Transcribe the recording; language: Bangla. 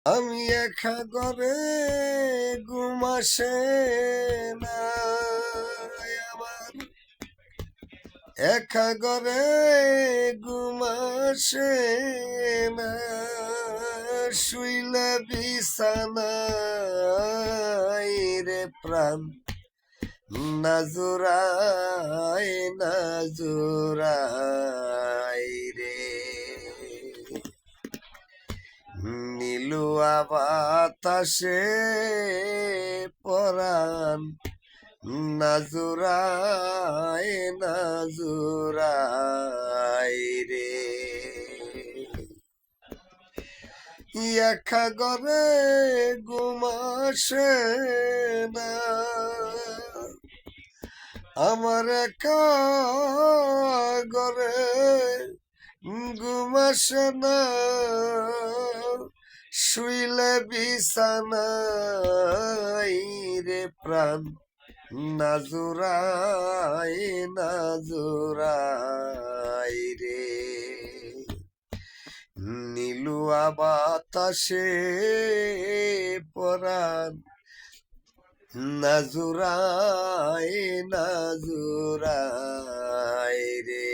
আমি একা ঘরে ঘুম আসে না আমার, একা ঘরে ঘুম আসে না, শুইলে বিছানায় রে প্রাণ নাজুরাই নাজুরাই রে, নীলুয়া বাতাসে পরাণ নাজুরাই নাজুরাই রে, একা ঘরে ঘুম আসে না আমার, একা ঘরে ঘুম আসে না, শুইলে বিছানায় রে প্রাণ নাজুরাই নাজুরাই রে, নীলুয়া বাতাসে পরাণ নাজুরাই নাজুরাই রে।